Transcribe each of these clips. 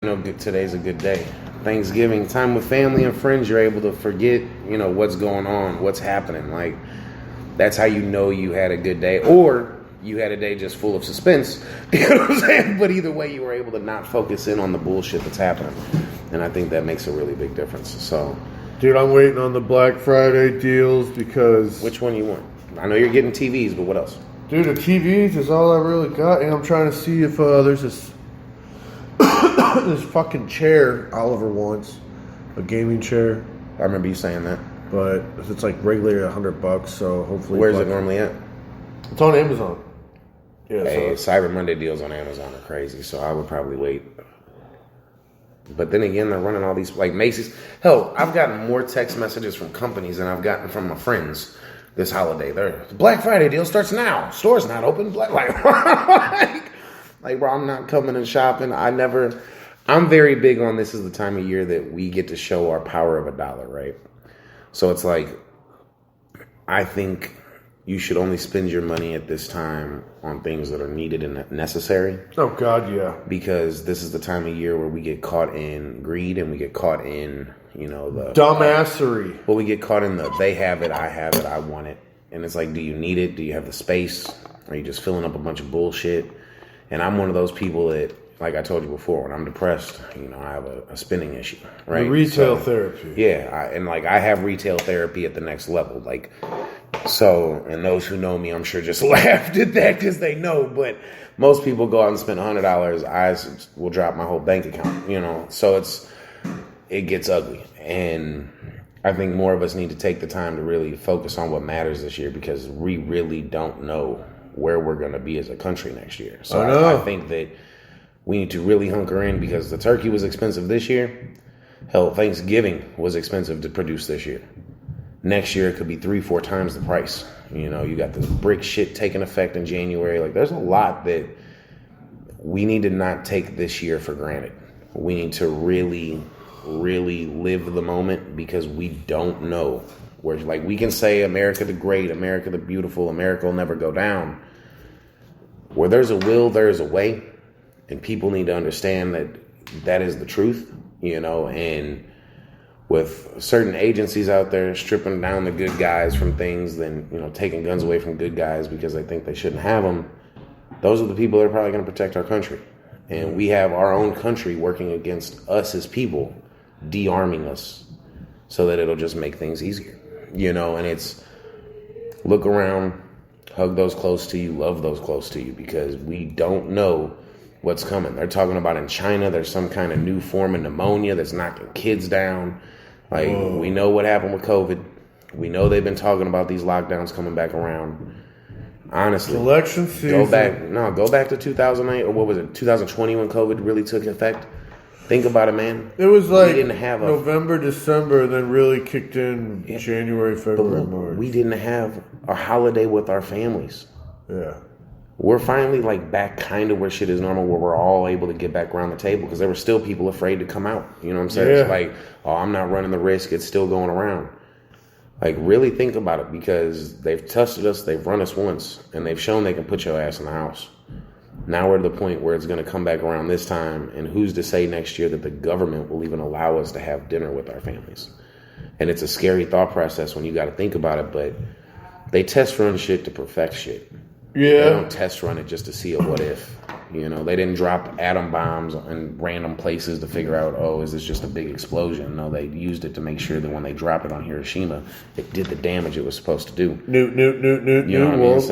Today's a good day. Thanksgiving, time with family and friends, you're able to forget, what's going on, what's happening. Like, that's how you know you had a good day. Or you had a day just full of suspense. You know what I'm saying? But either way, you were able to not focus in on the bullshit that's happening. And I think that makes a really big difference. So, dude, I'm waiting on the Black Friday deals because... Which one you want? I know you're getting TVs, but what else? Dude, the TVs is all I really got. And I'm trying to see if there's this... this fucking chair Oliver wants. A gaming chair. I remember you saying that. But it's like regularly $100, so hopefully... Where's it normally at? It's on Amazon. Yeah, hey, Cyber Monday deals on Amazon are crazy, so I would probably wait. But then again, they're running all these, like Macy's. Hell, I've gotten more text messages from companies than I've gotten from my friends this holiday. The Black Friday deal starts now. Store's not open. Like, bro, I'm not coming and shopping. I'm very big on this is the time of year that we get to show our power of a dollar, right? So it's like, I think you should only spend your money at this time on things that are needed and necessary. Oh, God, yeah. Because this is the time of year where we get caught in greed and we get caught in, the... dumbassery. Well, we get caught in the, they have it, I have it, I want it. And it's like, do you need it? Do you have the space? Are you just filling up a bunch of bullshit? And I'm one of those people that, like I told you before, when I'm depressed, I have a spending issue, right? The retail therapy. Yeah, I have retail therapy at the next level. Like, so, and those who know me, I'm sure just laughed at that because they know, but most people go out and spend $100, I will drop my whole bank account, so it gets ugly. And I think more of us need to take the time to really focus on what matters this year because we really don't know where we're going to be as a country next year. So I think that we need to really hunker in because the turkey was expensive this year. Hell, Thanksgiving was expensive to produce this year. Next year, it could be 3-4 times the price. You got this brick shit taking effect in January. Like, there's a lot that we need to not take this year for granted. We need to really, really live the moment because we don't know. Where, like, we can say America the Great, America the Beautiful, America will never go down. Where there's a will, there is a way. And people need to understand that that is the truth, and with certain agencies out there stripping down the good guys from things, then, taking guns away from good guys because they think they shouldn't have them. Those are the people that are probably going to protect our country. And we have our own country working against us as people, de-arming us so that it'll just make things easier, and it's look around, hug those close to you, love those close to you, because we don't know what's coming. They're talking about in China, there's some kind of new form of pneumonia that's knocking kids down. Like, whoa. We know what happened with COVID. We know they've been talking about these lockdowns coming back around. Honestly, election season. Go back to 2008 or what was it, 2020 when COVID really took effect. Think about it, man. It was like we didn't have November, December, then really kicked in January, February, March. We didn't have a holiday with our families. Yeah. We're finally like back kind of where shit is normal, where we're all able to get back around the table because there were still people afraid to come out. You know what I'm saying? Yeah. It's like, oh, I'm not running the risk. It's still going around. Like, really think about it because they've tested us. They've run us once and they've shown they can put your ass in the house. Now we're to the point where it's going to come back around this time. And who's to say next year that the government will even allow us to have dinner with our families? And it's a scary thought process when you got to think about it, but they test run shit to perfect shit. Yeah. They don't test run it just to see a what if. They didn't drop atom bombs in random places to figure out, oh, is this just a big explosion? No, they used it to make sure that when they drop it on Hiroshima, it did the damage it was supposed to do. New world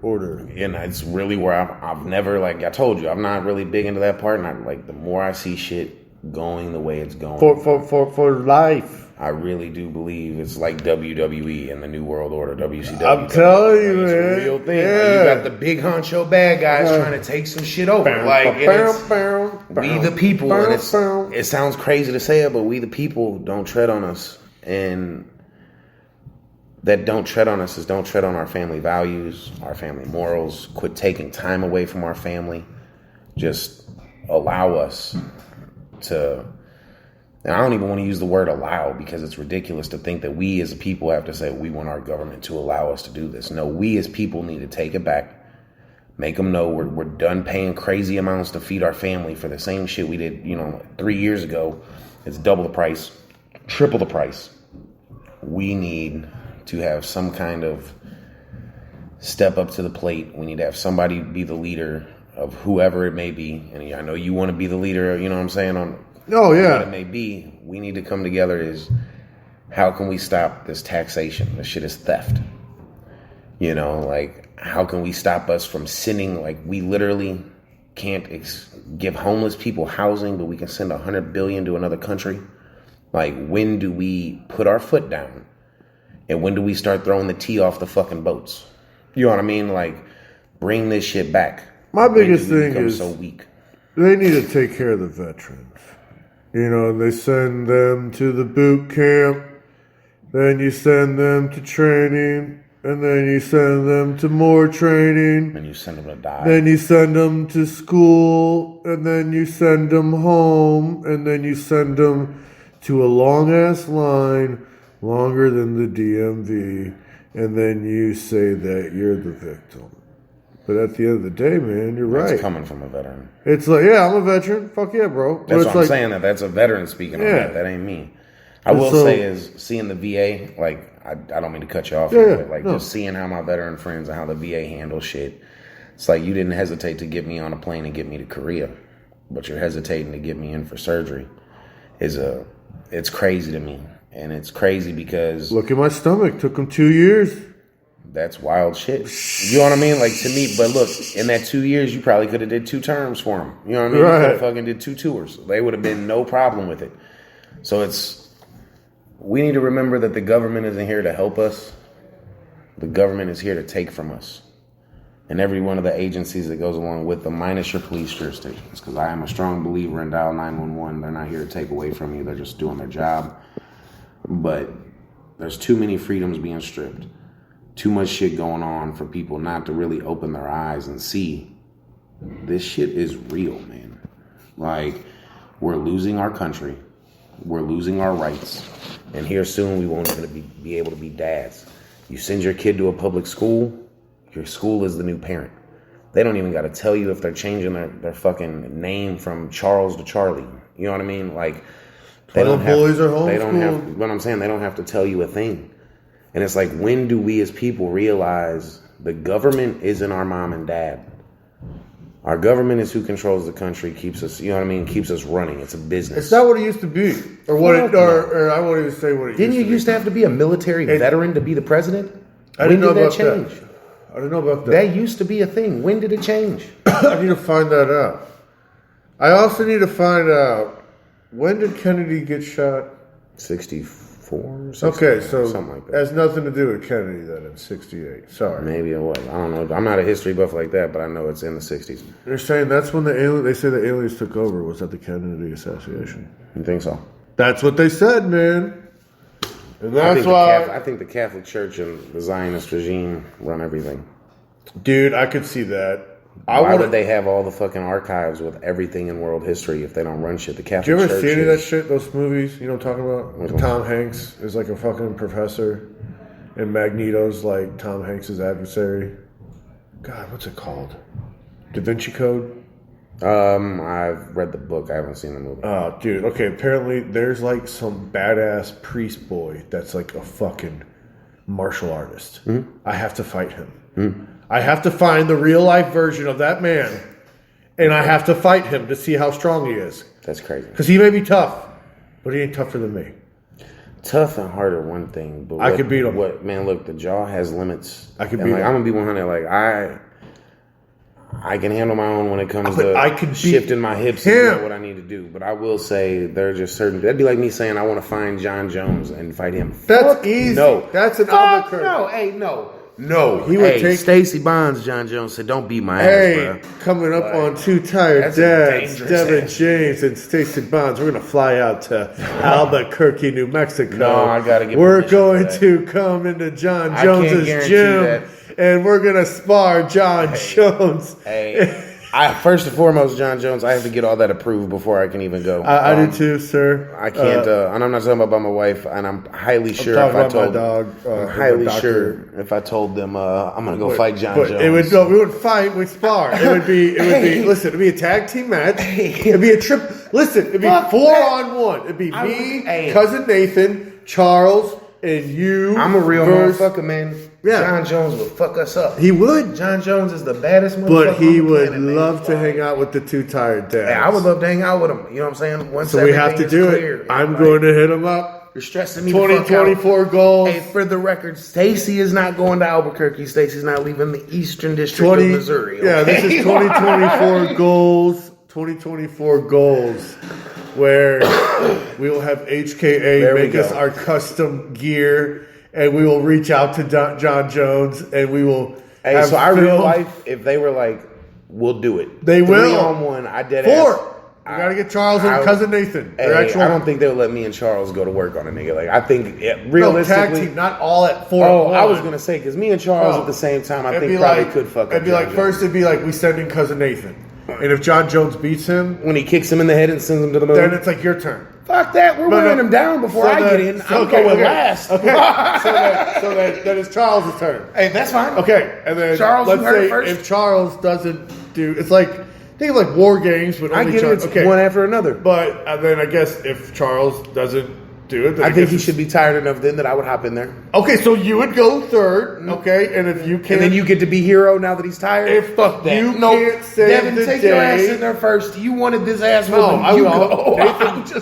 order. And it's really where I've never, like I told you, I'm not really big into that part. And I, like, the more I see shit going the way it's going. For life. I really do believe it's like WWE and the New World Order, WCW. I'm telling you, man. It's a real thing. Yeah. Like, you got the big honcho bad guys trying to take some shit over. We the people, and it sounds crazy to say it, but we the people don't tread on us. And that don't tread on us is don't tread on our family values, our family morals, quit taking time away from our family. Just allow us to... And I don't even want to use the word allow because it's ridiculous to think that we as a people have to say we want our government to allow us to do this. No, we as people need to take it back, Make them know we're done paying crazy amounts to feed our family for the same shit we did, 3 years ago. It's double the price, triple the price. We need to have some kind of step up to the plate. We need to have somebody be the leader of whoever it may be. And I know you want to be the leader, you know what I'm saying, on Oh, yeah. what it may be. We need to come together is how can we stop this taxation? This shit is theft. How can we stop us from sending, we literally can't give homeless people housing, but we can send $100 billion to another country? When do we put our foot down? And when do we start throwing the tea off the fucking boats? You know what I mean? Bring this shit back. My biggest thing is so weak. They need to take care of the veterans. They send them to the boot camp, then you send them to training, and then you send them to more training. And you send them to die. Then you send them to school, and then you send them home, and then you send them to a long-ass line, longer than the DMV, and then you say that you're the victim. But at the end of the day, man, you're right. It's coming from a veteran. It's yeah, I'm a veteran. Fuck yeah, bro. That's what I'm saying. That's a veteran speaking on that. That ain't me. I will say is seeing the VA, I don't mean to cut you off here, but just seeing how my veteran friends and how the VA handles shit. It's you didn't hesitate to get me on a plane and get me to Korea, but you're hesitating to get me in for surgery. It's crazy to me. And it's crazy because... Look at my stomach. Took them 2 years. That's wild shit. You know what I mean? To me, but look, in that 2 years, you probably could have did 2 terms for them. You know what I mean? Right. You could have fucking did 2 tours. They would have been no problem with it. So we need to remember that the government isn't here to help us. The government is here to take from us. And every one of the agencies that goes along with them, minus your police jurisdictions. Because I am a strong believer in dial 911. They're not here to take away from you. They're just doing their job. But there's too many freedoms being stripped. Too much shit going on for people not to really open their eyes and see this shit is real, man. We're losing our country. We're losing our rights. And here soon we won't even be able to be dads. You send your kid to a public school, your school is the new parent. They don't even got to tell you if they're changing their fucking name from Charles to Charlie. You know what I mean? They don't have, boys are homeschooled. They don't have, what I'm saying, they don't have to tell you a thing. And it's when do we as people realize the government isn't our mom and dad? Our government is who controls the country, keeps us, you know what I mean, keeps us running. It's a business. It's not what it used to be. Or what or I won't even say what it Didn't used to be. you used to have to be a military veteran to be the president? I didn't know about change? that. I didn't know about that. That used to be a thing. When did it change? I need to find that out. I also need to find out, when did Kennedy get shot? 64? Okay, so something like that. has nothing to do with Kennedy then in 68. Sorry. Maybe it was. I don't know. I'm not a history buff like that, but I know it's in the 60s. They're saying that's when they say the aliens took over, was at the Kennedy assassination. You think so? That's what they said, man. And that's I think the Catholic Church and the Zionist regime run everything. Dude, I could see that. Why would they have all the fucking archives with everything in world history if they don't run shit? The Catholic Church. Do you ever see any of that shit, those movies? You know what I'm talking about? Which Tom Hanks is a fucking professor, and Magneto's Tom Hanks' adversary. God, what's it called? Da Vinci Code? I've read the book. I haven't seen the movie. Oh, dude. Okay, apparently there's some badass priest boy that's a fucking martial artist. Mm-hmm. I have to fight him. Mm-hmm. I have to find the real life version of that man, and I have to fight him to see how strong he is. That's crazy. Because he may be tough, but he ain't tougher than me. Tough and hard are one thing, but I could beat him. Man, look, the jaw has limits. I could beat him. I'm gonna be 100. I can handle my own when it comes to shifting my hips and doing what I need to do. But I will say there are just certain. That'd be like me saying I want to find John Jones and fight him. That's easy. No, that's an Albuquerque. No, hey, no. He would take Stacey Bonds. John Jones said, "Don't beat my ass, bro." Coming up on Two Tired Dads, Devin James and Stacey Bonds. We're gonna fly out to Albuquerque, New Mexico. No, I gotta get. We're going to come into John Jones's gym, and we're gonna spar John Jones. Hey, First and foremost, John Jones, I have to get all that approved before I can even go. I do too, sir. I can't, and I'm not talking about my wife, and I'm highly sure if I told my dog, I'm highly sure if I told them I'm gonna go fight John Jones. It would we wouldn't fight, we'd spar. It would be listen, it'd be a tag team match. It'd be a trip. Listen, it'd be 4-on-1. It'd be me, cousin Nathan, Charles, and you. I'm a real motherfucker, man. Yeah. John Jones would fuck us up. He would. John Jones is the baddest motherfucker. But he would love to hang out with the two tired dads. Yeah, I would love to hang out with him. You know what I'm saying? Once so we have to do it. I'm going to hit him up. You're stressing me. 2024 goals. Hey, for the record, Stacy is not going to Albuquerque. Stacy's not leaving the Eastern District of Missouri. Okay? Yeah, this is 2024 goals. 2024 goals. Where we will have HKA make us our custom gear. And we will reach out to John Jones, and we will. Hey, so our real life, if they were like, we'll do it. They will. 3-on-1. I did 4. We gotta get Charles and cousin Nathan. Hey, I don't think they'll let me and Charles go to work on a nigga. Like I think realistically, tag team, not all at 4. Oh, I was gonna say because me and Charles at the same time, I think probably could fuck up. It'd be like first, it'd be like we send in cousin Nathan, and if John Jones beats him, when he kicks him in the head and sends him to the moon, then it's like your turn. Fuck that. We're wearing him down before I get in. I'm going last. Okay. so then it's Charles' turn. Hey, that's fine. Okay. And then Charles, let's say first. if Charles doesn't do, it's like, think of like war games, but only Charles. Okay. One after another. But then I guess if Charles doesn't do it, then I think he should be tired enough then that I would hop in there. Okay, so you would go third. Okay. And if you can't. And then you get to be hero now that he's tired? Fuck that. You can't save Devin, the take day. Your ass in there first. You wanted this ass with him. I go.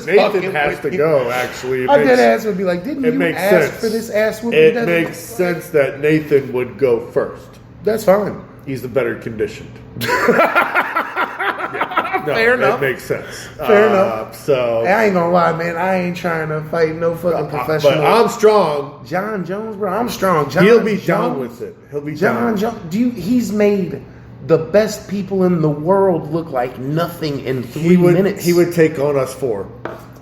Nathan has to go, actually. I did ass would be like, didn't you ask for this ass with It makes sense that Nathan would go first. That's fine. He's the better conditioned. Fair enough. It makes sense. Fair enough. So I ain't gonna lie, man. I ain't trying to fight no fucking professional. But I'm strong. John Jones, bro. I'm strong. He'll be down with it. He'll be John Jones. He's made the best people in the world look like nothing in 3 minutes. He would take on us 4.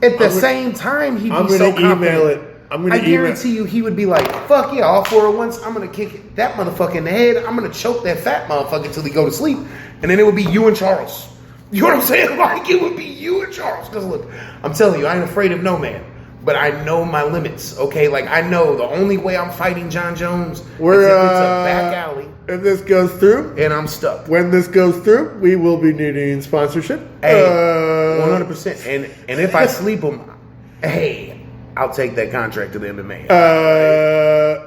At the same time, he'd be so confident. Email it. I guarantee you, he would be like, "Fuck yeah, all 4 at once. I'm gonna kick that motherfucker in the head. I'm gonna choke that fat motherfucker until he go to sleep, and then it would be you and Charles." You know what I'm saying? Like, it would be you and Charles. Because look, I'm telling you, I ain't afraid of no man. But I know my limits, okay? Like, I know the only way I'm fighting John Jones is if it's a back alley. If this goes through. And I'm stuck. When this goes through, we will be needing sponsorship. Hey, 100%. And if I sleep him, hey, I'll take that contract to the MMA.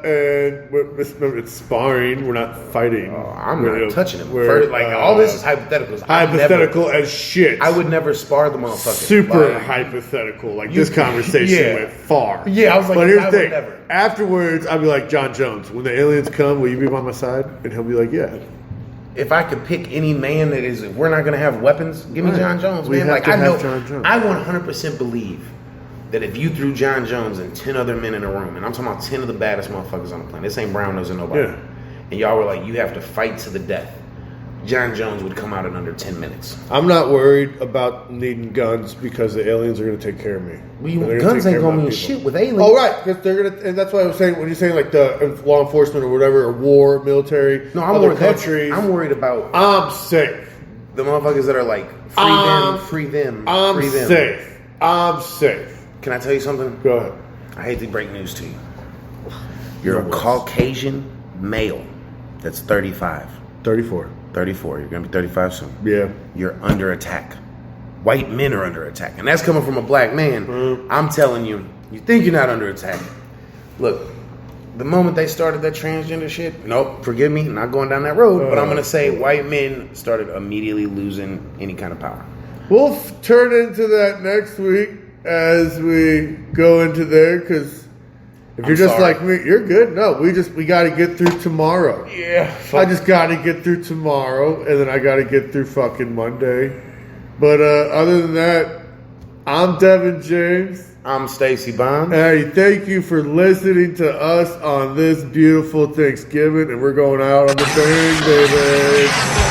And it's sparring. We're not fighting. I'm not touching him. All this is hypothetical. Hypothetical as shit. I would never spar the motherfucker. Super hypothetical. Like this conversation went far. Yeah, I was like, but here's the thing. Afterwards, I'd be like, John Jones, when the aliens come, will you be by my side? And he'll be like, yeah. If I could pick any man that is, if we're not going to have weapons, give me John Jones, man. Like, I know, John Jones. I 100% believe that if you threw John Jones and 10 other men in a room, and I'm talking about 10 of the baddest motherfuckers on the planet, this ain't brown nosing nobody, and y'all were like, you have to fight to the death, John Jones would come out in under 10 minutes. I'm not worried about needing guns because the aliens are going to take care of me. Guns ain't going to mean shit with aliens. Oh, right, because they're going to, and that's what I was saying, when you're saying like the law enforcement or whatever, or war, military, other countries. I'm worried about... I'm safe. The motherfuckers that are like, free them. I'm safe. I'm safe. Can I tell you something? Go ahead. I hate to break news to you. You're a Caucasian male that's 35. 34. 34. You're going to be 35 soon. Yeah. You're under attack. White men are under attack. And that's coming from a black man. I'm telling you, you think you're not under attack. Look, the moment they started that transgender shit, nope, forgive me, not going down that road, but I'm going to say white men started immediately losing any kind of power. We'll turn into that next week as we go into there, because if you're just like me, you're good. No, we got to get through tomorrow. Yeah. I just got to get through tomorrow, and then I got to get through fucking Monday. But other than that, I'm Devin James. I'm Stacy Bond. Hey, thank you for listening to us on this beautiful Thanksgiving, and we're going out on the bang, baby.